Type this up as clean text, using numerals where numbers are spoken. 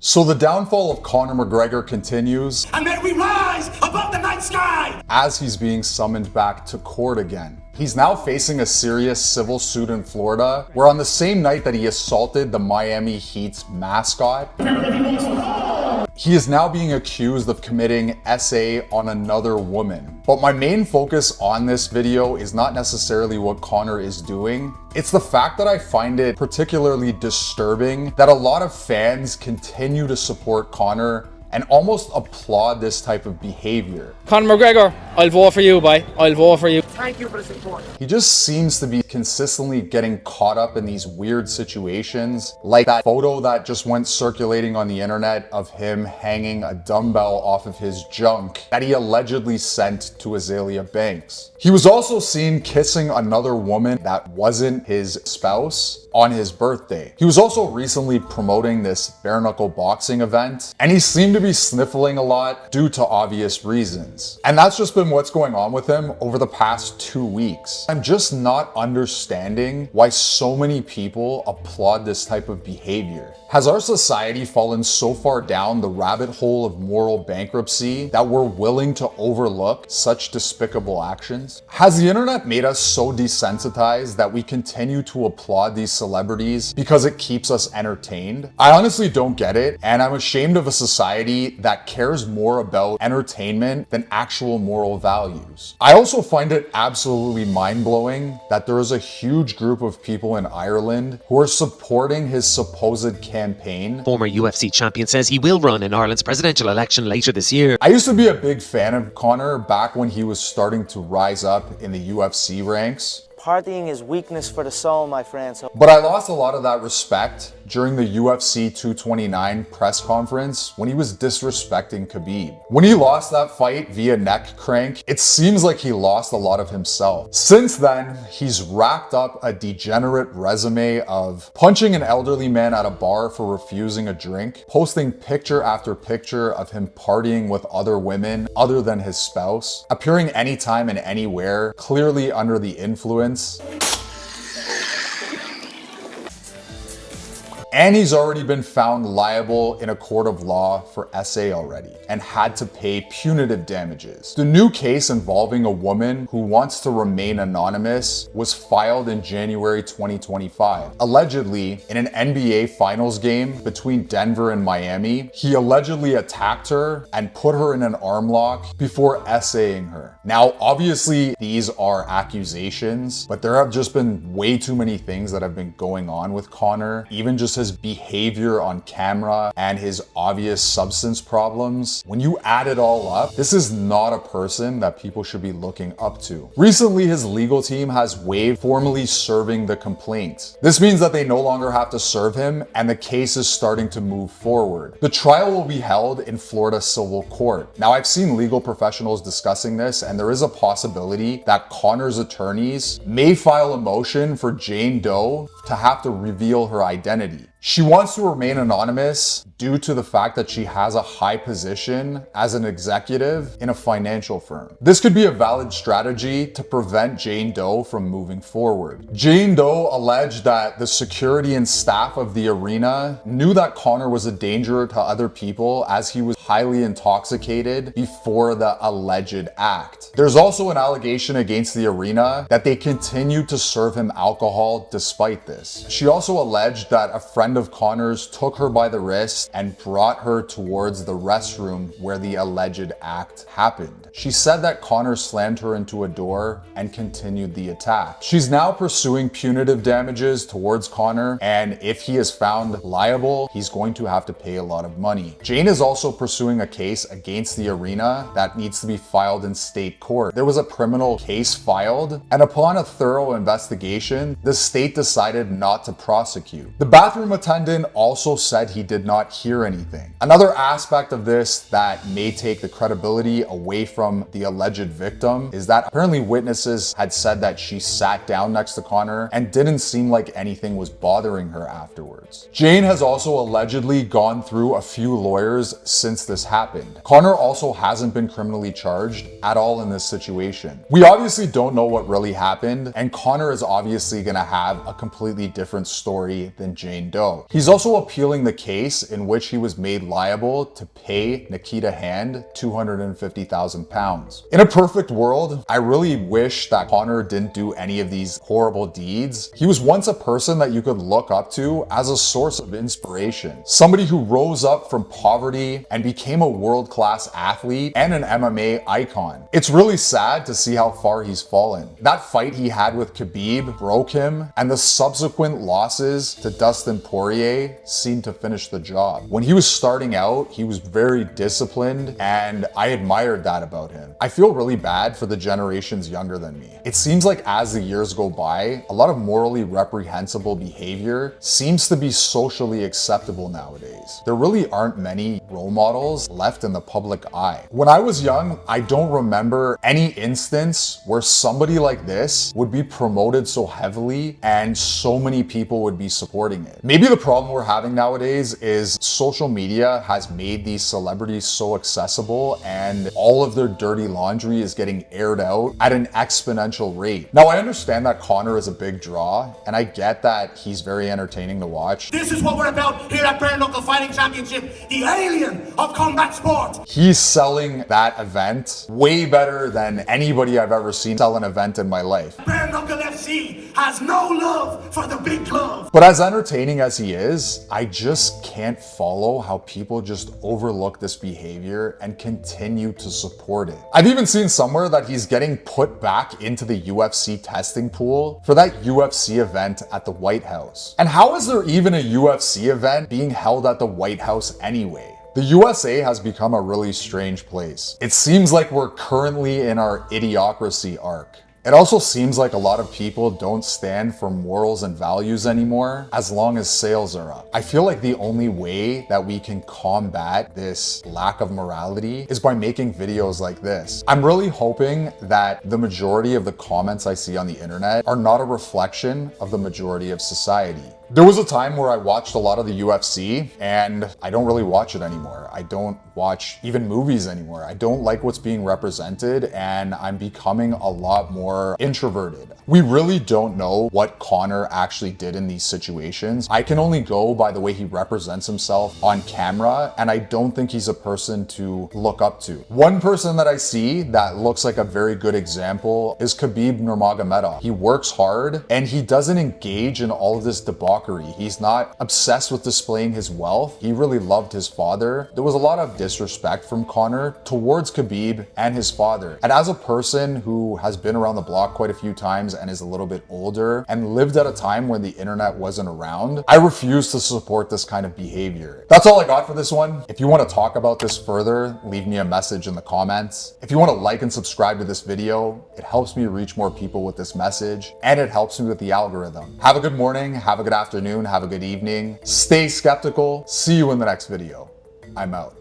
So the downfall of Conor McGregor continues, and may we rise above the night sky as he's being summoned back to court again. He's now facing a serious civil suit in Florida, where on the same night that he assaulted the Miami Heat's mascot, he is now being accused of committing SA on another woman. But my main focus on this video is not necessarily what Conor is doing. It's the fact that I find it particularly disturbing that a lot of fans continue to support Conor and almost applaud this type of behavior. Conor McGregor, I'll vote for you, boy. I'll vote for you. Thank you for the support. He just seems to be consistently getting caught up in these weird situations, like that photo that just went circulating on the internet of him hanging a dumbbell off of his junk that he allegedly sent to Azalea Banks. He was also seen kissing another woman that wasn't his spouse on his birthday. He was also recently promoting this bare knuckle boxing event, and he seemed to be sniffling a lot due to obvious reasons. And that's just been what's going on with him over the past 2 weeks. I'm just not understanding why so many people applaud this type of behavior. Has our society fallen so far down the rabbit hole of moral bankruptcy that we're willing to overlook such despicable actions? Has the internet made us so desensitized that we continue to applaud these celebrities because it keeps us entertained? I honestly don't get it, and I'm ashamed of a society that cares more about entertainment than actual moral values. I also find it absolutely mind-blowing that there is a huge group of people in Ireland who are supporting his supposed campaign. Former UFC champion says he will run in Ireland's presidential election later this year. I used to be a big fan of Conor back when he was starting to rise up in the UFC ranks. Partying is weakness for the soul, my friend. But I lost a lot of that respect during the UFC 229 press conference when he was disrespecting Khabib. When he lost that fight via neck crank, it seems like he lost a lot of himself. Since then, he's racked up a degenerate resume of punching an elderly man at a bar for refusing a drink, posting picture after picture of him partying with other women other than his spouse, appearing anytime and anywhere, clearly under the influence. And he's already been found liable in a court of law for SA already and had to pay punitive damages. The new case involving a woman who wants to remain anonymous was filed in January 2025. Allegedly, in an NBA Finals game between Denver and Miami, he allegedly attacked her and put her in an arm lock before essaying her. Now, obviously, these are accusations, but there have just been way too many things that have been going on with Conor, even just his behavior on camera and his obvious substance problems. When you add it all up, this is not a person that people should be looking up to. Recently, his legal team has waived formally serving the complaint. This means that they no longer have to serve him, and the case is starting to move forward. The trial will be held in Florida Civil Court. Now, I've seen legal professionals discussing this, and there is a possibility that Conor's attorneys may file a motion for Jane Doe to have to reveal her identity. She wants to remain anonymous due to the fact that she has a high position as an executive in a financial firm. This could be a valid strategy to prevent Jane Doe from moving forward. Jane Doe alleged that the security and staff of the arena knew that Conor was a danger to other people as he was highly intoxicated before the alleged act. There's also an allegation against the arena that they continued to serve him alcohol despite this. She also alleged that a friend of Conor's took her by the wrist and brought her towards the restroom where the alleged act happened. She said that Conor slammed her into a door and continued the attack. She's now pursuing punitive damages towards Conor, and if he is found liable, he's going to have to pay a lot of money. Jane is also pursuing a case against the arena that needs to be filed in state court. There was a criminal case filed, and upon a thorough investigation, the state decided not to prosecute. The bathroom attendant also said he did not hear anything. Another aspect of this that may take the credibility away from the alleged victim is that apparently witnesses had said that she sat down next to Conor and didn't seem like anything was bothering her afterwards. Jane has also allegedly gone through a few lawyers since this happened. Conor also hasn't been criminally charged at all in this situation. We obviously don't know what really happened, and Conor is obviously gonna have a completely different story than Jane Doe. go. He's also appealing the case in which he was made liable to pay Nikita Hand £250,000. In a perfect world, I really wish that Conor didn't do any of these horrible deeds. He was once a person that you could look up to as a source of inspiration. Somebody who rose up from poverty and became a world-class athlete and an MMA icon. It's really sad to see how far he's fallen. That fight he had with Khabib broke him, and the subsequent losses to Dustin Poirier seemed to finish the job. When he was starting out, he was very disciplined, and I admired that about him. I feel really bad for the generations younger than me. It seems like as the years go by, a lot of morally reprehensible behavior seems to be socially acceptable nowadays. There really aren't many role models left in the public eye. When I was young, I don't remember any instance where somebody like this would be promoted so heavily and so many people would be supporting it. Maybe the problem we're having nowadays is social media has made these celebrities so accessible and all of their dirty laundry is getting aired out at an exponential rate. Now, I understand that Conor is a big draw and I get that he's very entertaining to watch. This is what we're about here at Bare Knuckle Fighting Championship, the alien of combat sport. He's selling that event way better than anybody I've ever seen sell an event in my life. Bare Knuckle FC has no love for the big glove. But as entertaining as he is, I just can't follow how people just overlook this behavior and continue to support it. I've even seen somewhere that he's getting put back into the UFC testing pool for that UFC event at the White House. And how is there even a UFC event being held at the White House anyway? The USA has become a really strange place. It seems like we're currently in our idiocracy arc. It also seems like a lot of people don't stand for morals and values anymore as long as sales are up. I feel like the only way that we can combat this lack of morality is by making videos like this. I'm really hoping that the majority of the comments I see on the internet are not a reflection of the majority of society. There was a time where I watched a lot of the UFC and I don't really watch it anymore. I don't watch even movies anymore. I don't like what's being represented and I'm becoming a lot more introverted. We really don't know what Conor actually did in these situations. I can only go by the way he represents himself on camera and I don't think he's a person to look up to. One person that I see that looks like a very good example is Khabib Nurmagomedov. He works hard and he doesn't engage in all of this debauchery. He's not obsessed with displaying his wealth. He really loved his father. There was a lot of disrespect from Conor towards Khabib and his father. And as a person who has been around the block quite a few times and is a little bit older and lived at a time when the internet wasn't around, I refuse to support this kind of behavior. That's all I got for this one. If you want to talk about this further, leave me a message in the comments. If you want to like and subscribe to this video, it helps me reach more people with this message and it helps me with the algorithm. Have a good morning, have a good afternoon, have a good evening. Stay skeptical. See you in the next video. I'm out.